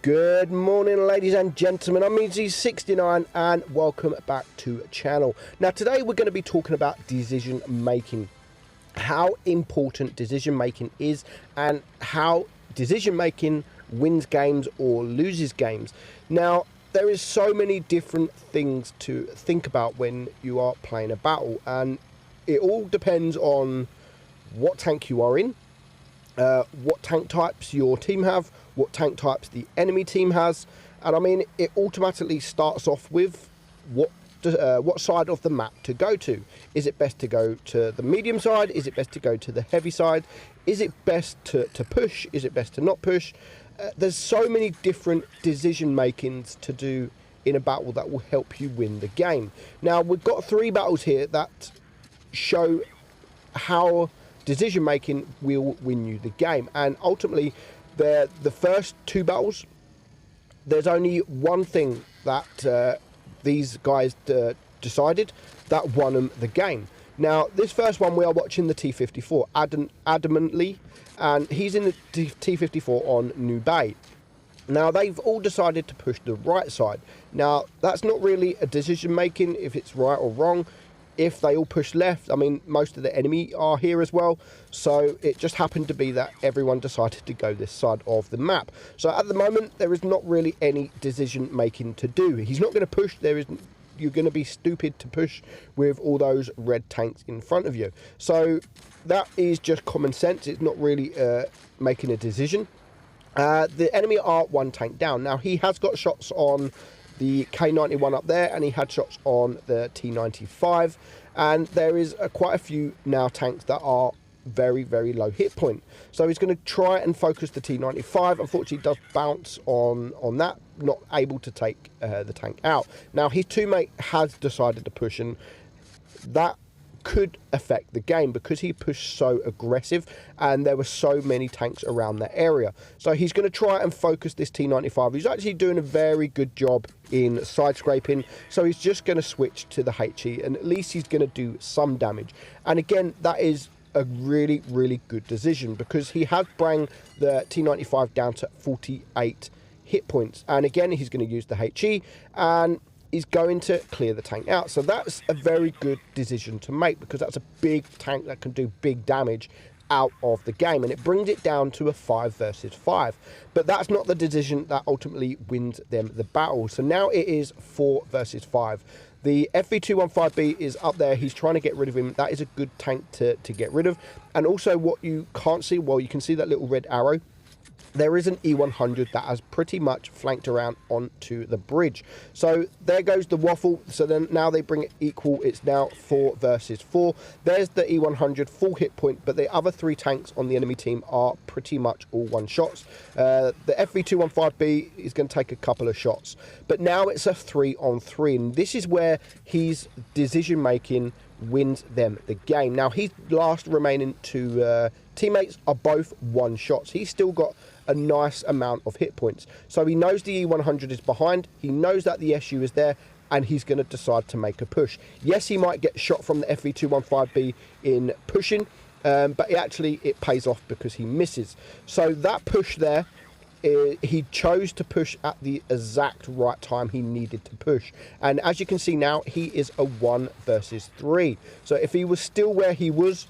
Good morning, ladies and gentlemen. I'm Meadsyreplays and welcome back to the channel. Now today we're going to be talking about decision making, how important decision making is and how decision making wins games or loses games. Now there is so many different things to think about when you are playing a battle, and it all depends on what tank you are in, what tank types your team have, what tank types the enemy team has, and I mean it automatically starts off with what side of the map to go to. Is it best to go to the medium side? Is it best to go to the heavy side? Is it best to push? Is it best to not push? There's so many different decision makings to do in a battle that will help you win the game. Now we've got 3 battles here that show how decision making will win you the game, and ultimately the first 2 battles, there's only one thing that these guys decided that won them the game. Now this first one, we are watching the T-54 adamantly, and he's in the T-54 on New Bay. Now they've all decided to push the right side. Now that's not really a decision making if it's right or wrong. If they all push left, I mean, most of the enemy are here as well, so it just happened to be that everyone decided to go this side of the map. So at the moment there is not really any decision making to do. He's not going to push. You're going to be stupid to push with all those red tanks in front of you. So that is just common sense. It's not really making a decision. The enemy are 1 tank down. Now he has got shots on the K91 up there, and he had shots on the T95, and there is quite a few now tanks that are very, very low hit point. So he's going to try and focus the T95. Unfortunately, it does bounce on that, not able to take the tank out. Now his teammate has decided to push, and that could affect the game because he pushed so aggressive and there were so many tanks around that area. So he's going to try and focus this T95. He's actually doing a very good job in side scraping, so he's just going to switch to the HE, and at least he's going to do some damage. And again, that is a really, really good decision because he has brought the T95 down to 48 hit points, and again he's going to use the HE and is going to clear the tank out. So that's a very good decision to make because that's a big tank that can do big damage out of the game, and it brings it down to a 5 versus 5. But that's not the decision that ultimately wins them the battle. So now it is 4 versus 5. The FV215B is up there. He's trying to get rid of him. That is a good tank to get rid of. And also what you can't see, well, you can see that little red arrow. There is an E100 that has pretty much flanked around onto the bridge. So there goes the waffle. So then now they bring it equal. It's now 4 versus 4. There's the E100 full hit point, but the other 3 tanks on the enemy team are pretty much all one shots. The FV215B is going to take a couple of shots, but now it's a 3-on-3, and this is where his decision making wins them the game. Now his last remaining 2 teammates are both 1 shots. He's still got a nice amount of hit points, so he knows the E100 is behind, he knows that the SU is there, and he's going to decide to make a push. Yes, he might get shot from the FV215B in pushing, but it pays off because he misses. So that push there, he chose to push at the exact right time he needed to push, and as you can see now, he is a 1 versus 3. So if he was still where he was,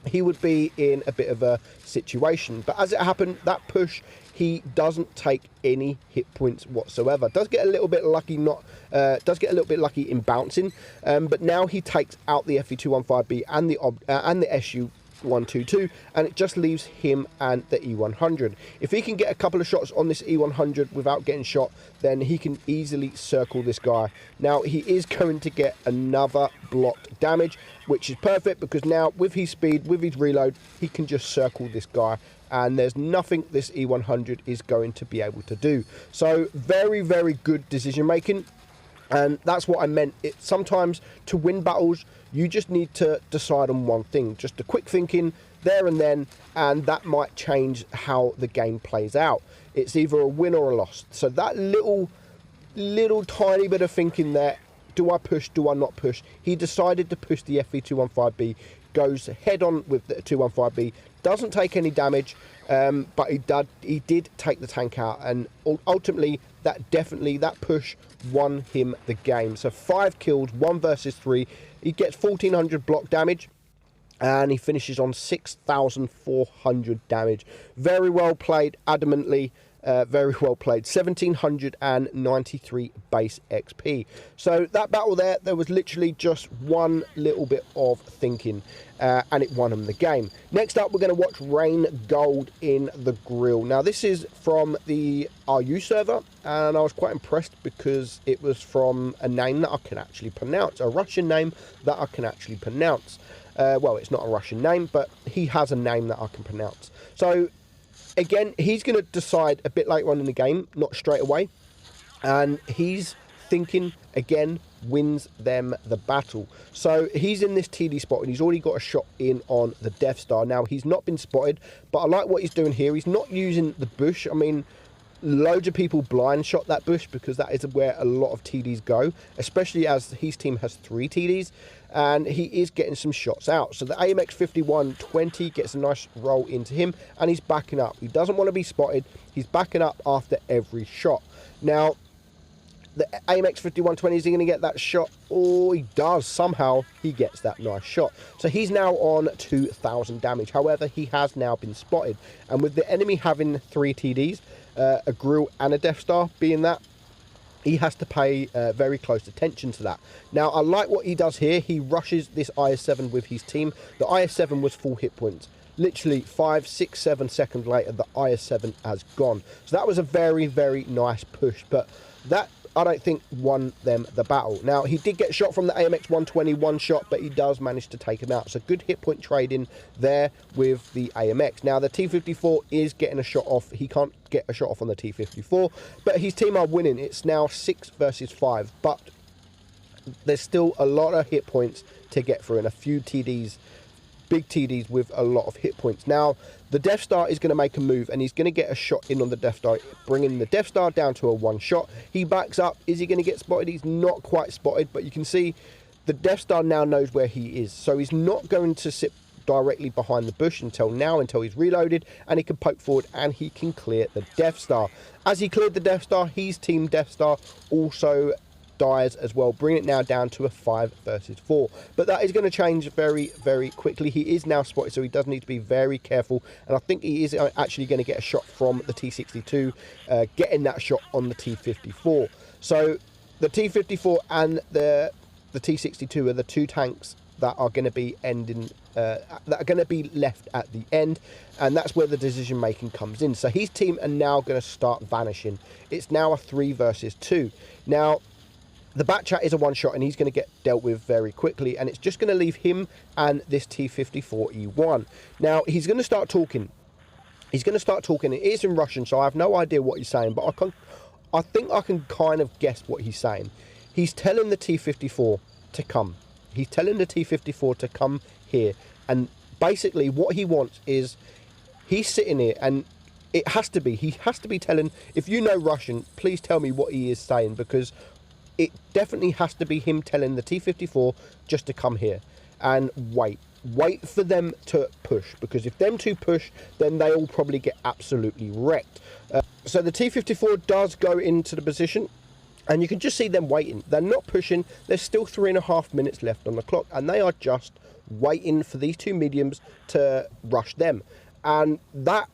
he would be in a bit of a situation. But as it happened, that push, he doesn't take any hit points whatsoever. Does get a little bit lucky, in bouncing, but now he takes out the FV215B and the SU 122, and it just leaves him and the E100. If he can get a couple of shots on this E100 without getting shot, then he can easily circle this guy. Now he is going to get another blocked damage, which is perfect because now with his speed, with his reload, he can just circle this guy, and there's nothing this E100 is going to be able to do. So very, very good decision making. And that's what I meant. Sometimes to win battles, you just need to decide on one thing. Just a quick thinking there and then, and that might change how the game plays out. It's either a win or a loss. So that little tiny bit of thinking there, do I push, do I not push? He decided to push the FV215B goes head on with the 215B, doesn't take any damage, but he did take the tank out, and ultimately that push won him the game. So 5 kills, 1 versus 3. He gets 1400 block damage, and he finishes on 6,400 damage. Very well played, adamantly. Very well played. 1793 base XP. So that battle there was literally just one little bit of thinking, and it won him the game. Next up, we're going to watch Rain Gold in the Grill. Now, this is from the RU server, and I was quite impressed because it was from a name that I can actually pronounce, a Russian name that I can actually pronounce. Well, it's not a Russian name, but he has a name that I can pronounce. So again, he's going to decide a bit later on in the game, not straight away. And he's thinking, again, wins them the battle. So he's in this TD spot, and he's already got a shot in on the Death Star. Now, he's not been spotted, but I like what he's doing here. He's not using the bush. I mean, loads of people blind shot that bush because that is where a lot of TDs go, especially as his team has 3 TDs. And he is getting some shots out. So the AMX 5120 gets a nice roll into him, and he's backing up. He doesn't want to be spotted. He's backing up after every shot. Now, the AMX 5120, is he going to get that shot? Oh, he does. Somehow he gets that nice shot. So he's now on 2,000 damage. However, he has now been spotted. And with the enemy having 3 TDs, a Grill and a Death Star being that, he has to pay very close attention to that. Now, I like what he does here. He rushes this IS-7 with his team. The IS-7 was full hit points. Literally 5, 6, 7 seconds later, the IS-7 has gone. So that was a very, very nice push. But that, I don't think, won them the battle. Now, he did get shot from the AMX 120 one shot, but he does manage to take him out. So good hit point trading there with the AMX. Now, the T-54 is getting a shot off. He can't get a shot off on the T-54, but his team are winning. It's now 6 versus 5, but there's still a lot of hit points to get through, and a few TDs, big TDs with a lot of hit points. Now, the Death Star is going to make a move, and he's going to get a shot in on the Death Star, bringing the Death Star down to a 1 shot. He backs up. Is he going to get spotted? He's not quite spotted, but you can see the Death Star now knows where he is. So he's not going to sit directly behind the bush until he's reloaded, and he can poke forward and he can clear the Death Star. As he cleared the Death Star, his team Death Star also dies as well, bring it now down to a 5 versus 4. But that is going to change very, very quickly. He is now spotted, so he does need to be very careful, and I think he is actually going to get a shot from the T-62, getting that shot on the T-54. So the T-54 and the T-62 are the 2 tanks that are going to be left at the end, and that's where the decision making comes in. So his team are now going to start vanishing. It's now a 3 versus 2. Now, the Batchat is a 1 shot, and he's going to get dealt with very quickly, and it's just going to leave him and this T-54E1. Now, he's going to start talking. He's going to start talking. It is in Russian, so I have no idea what he's saying, but I think I can kind of guess what he's saying. He's telling the T-54 to come. He's telling the T-54 to come here, and basically what he wants is, he's sitting here, and he has to be telling, if you know Russian, please tell me what he is saying, because it definitely has to be him telling the T-54 just to come here and wait for them to push, because if them 2 push, then they all probably get absolutely wrecked. So the T-54 does go into the position, and you can just see them waiting. They're not pushing. There's still 3.5 minutes left on the clock, and they are just waiting for these 2 mediums to rush them. And that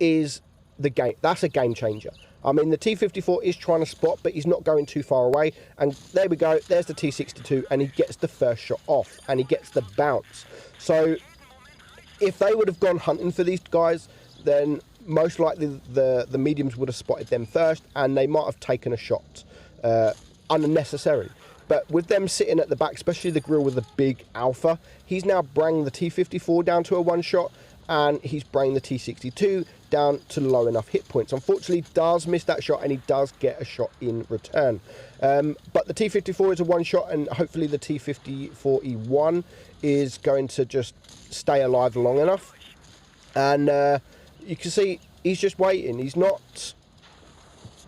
is the game. That's a game changer. I mean, the T-54 is trying to spot, but he's not going too far away. And there we go. There's the T-62, and he gets the first shot off, and he gets the bounce. So if they would have gone hunting for these guys, then most likely the mediums would have spotted them first, and they might have taken a shot unnecessary. But with them sitting at the back, especially the Grill with the big alpha, he's now bringing the T-54 down to a 1 shot, and he's bringing the T-62 down to low enough hit points. Unfortunately, does miss that shot, and he does get a shot in return. But the T-54 is a 1 shot, and hopefully the T-54E1 is going to just stay alive long enough. And you can see he's just waiting. He's not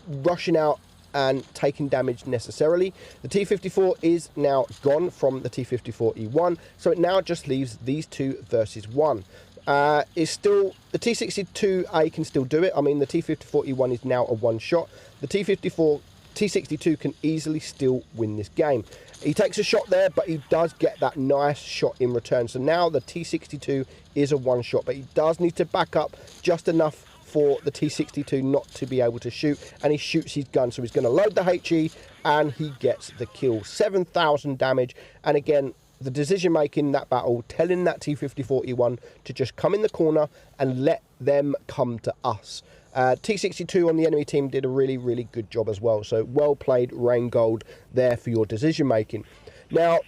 rushing out and taking damage necessarily. The T54 is now gone from the T54E1, so it now just leaves these two versus one. It's still, the T62A can still do it. I mean, the T54E1 is now a one-shot. The T62 can easily still win this game. He takes a shot there, but he does get that nice shot in return. So now the T62 is a one-shot, but he does need to back up just enough for the T62 not to be able to shoot, and he shoots his gun. So he's going to load the HE, and he gets the kill. 7,000 damage, and again, the decision making in that battle, telling that T54E1 to just come in the corner and let them come to us. T62 on the enemy team did a really, really good job as well. So well played, Rain Gold, there for your decision making. Now,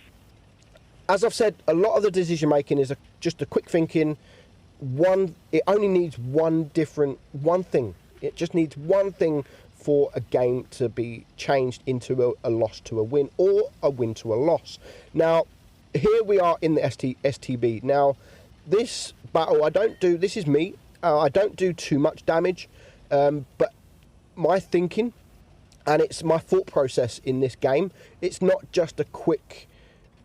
as I've said, a lot of the decision making is just a quick thinking. It only needs one thing. It just needs one thing for a game to be changed into a loss to a win, or a win to a loss. Now, here we are in the STB. Now, this battle, this is me. I don't do too much damage, but my thinking, and it's my thought process in this game, it's not just a quick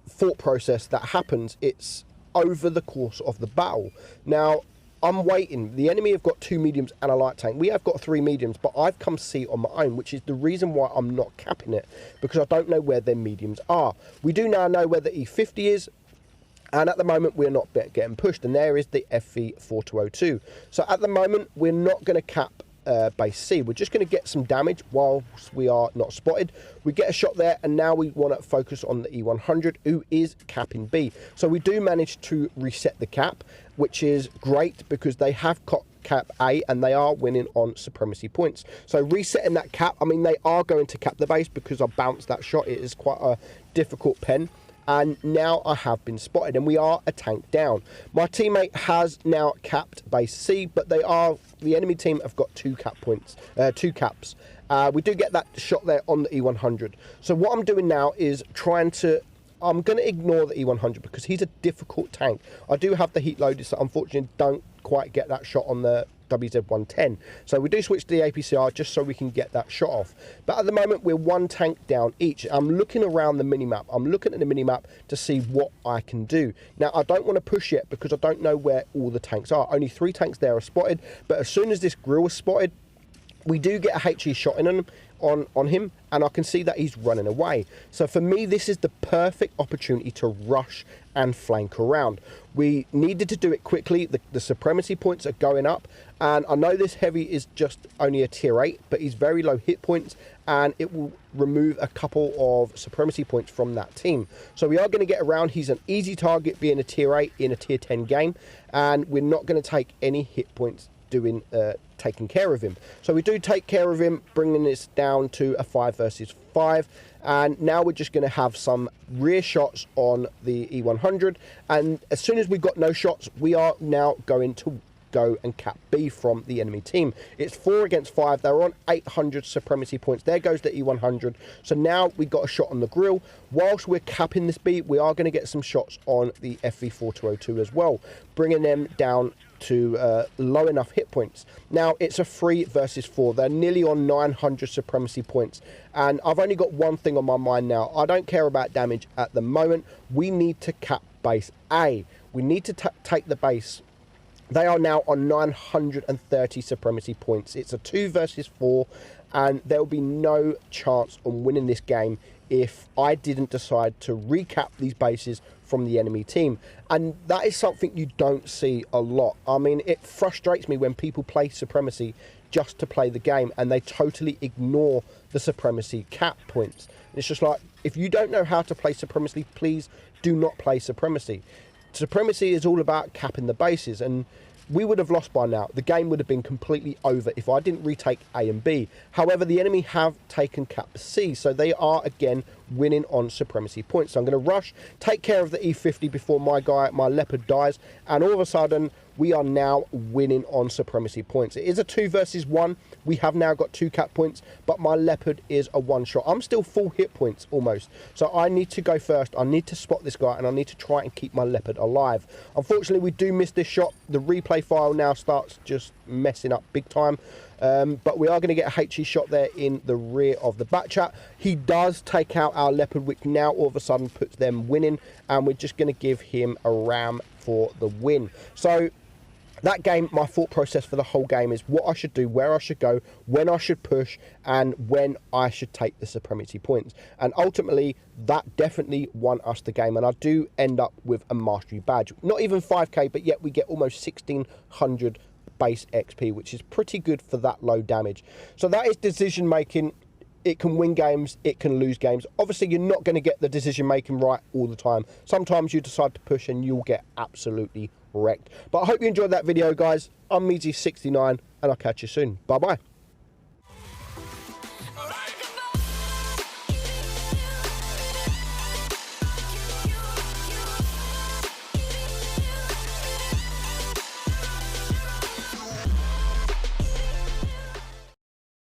thought process that happens, it's over the course of the battle. Now, I'm waiting. The enemy have got 2 mediums and a light tank. We have got 3 mediums, but I've come C on my own, which is the reason why I'm not capping it, because I don't know where their mediums are. We do now know where the E50 is, and at the moment we're not getting pushed, and there is the FV4202. So at the moment we're not going to cap base C. We're just going to get some damage whilst we are not spotted. We get a shot there, and now we want to focus on the E100, who is capping B. So we do manage to reset the cap, which is great because they have got cap A and they are winning on supremacy points. So resetting that cap, I mean, they are going to cap the base because I bounced that shot. It is quite a difficult pen. And now I have been spotted, and we are a tank down. My teammate has now capped base C, but the enemy team have got 2 cap points, 2 caps. We do get that shot there on the E100. So what I'm doing now is I'm going to ignore the E100 because he's a difficult tank. I do have the heat loaded, so unfortunately don't quite get that shot on the WZ-110. So we do switch to the APCR just so we can get that shot off. But at the moment, we're 1 tank down each. I'm looking around the minimap. I'm looking at the minimap to see what I can do. Now, I don't want to push yet because I don't know where all the tanks are. Only 3 tanks there are spotted. But as soon as this grill is spotted, we do get a HE shot on him, and I can see that he's running away. So for me, this is the perfect opportunity to rush and flank around. We needed to do it quickly. The supremacy points are going up, and I know this heavy is just only a tier 8, but he's very low hit points, and it will remove a couple of supremacy points from that team. So we are going to get around. He's an easy target being a tier 8 in a tier 10 game, and we're not going to take any hit points taking care of him. So we do take care of him, bringing this down to a 5 versus 5, and now we're just going to have some rear shots on the E100, and as soon as we've got no shots, we are now going to go and cap B from the enemy team. It's 4 against 5. They're on 800 supremacy points. There goes the E100. So now we got a shot on the grill. Whilst we're capping this B, we are going to get some shots on the FV4202 as well, bringing them down to low enough hit points. Now it's a 3 versus 4. They're nearly on 900 supremacy points, and I've only got one thing on my mind now. I don't care about damage at the moment. We need to cap base A. We need to take the base. They are now on 930 supremacy points. It's a 2 versus 4, and there will be no chance on winning this game if I didn't decide to recap these bases from the enemy team. And that is something you don't see a lot. I mean, it frustrates me when people play supremacy just to play the game and they totally ignore the supremacy cap points. It's just like, if you don't know how to play supremacy, please do not play supremacy. Supremacy is all about capping the bases, and we would have lost by now. The game would have been completely over if I didn't retake A and B. However, the enemy have taken cap C, so they are again winning on supremacy points. So I'm going to rush, take care of the E50 before my leopard dies, and all of a sudden we are now winning on supremacy points. It is a 2 versus 1. We have now got 2 cap points, but my leopard is a 1 shot. I'm still full hit points almost, so I need to go first. I need to spot this guy, and I need to try and keep my leopard alive. Unfortunately, we do miss this shot. The replay file now starts just messing up big time. But we are going to get a HE shot there in the rear of the back chat. He does take out our leopard, which now all of a sudden puts them winning, and we're just going to give him a ram for the win. So that game, my thought process for the whole game is what I should do, where I should go, when I should push, and when I should take the supremacy points. And ultimately, that definitely won us the game. And I do end up with a mastery badge. Not even 5k, but yet we get almost 1600 base XP, which is pretty good for that low damage. So that is decision making. It can win games, it can lose games. Obviously, you're not going to get the decision making right all the time. Sometimes you decide to push and you'll get absolutely wrecked. But I hope you enjoyed that video, guys. I'm Meadsy69, and I'll catch you soon. Bye bye.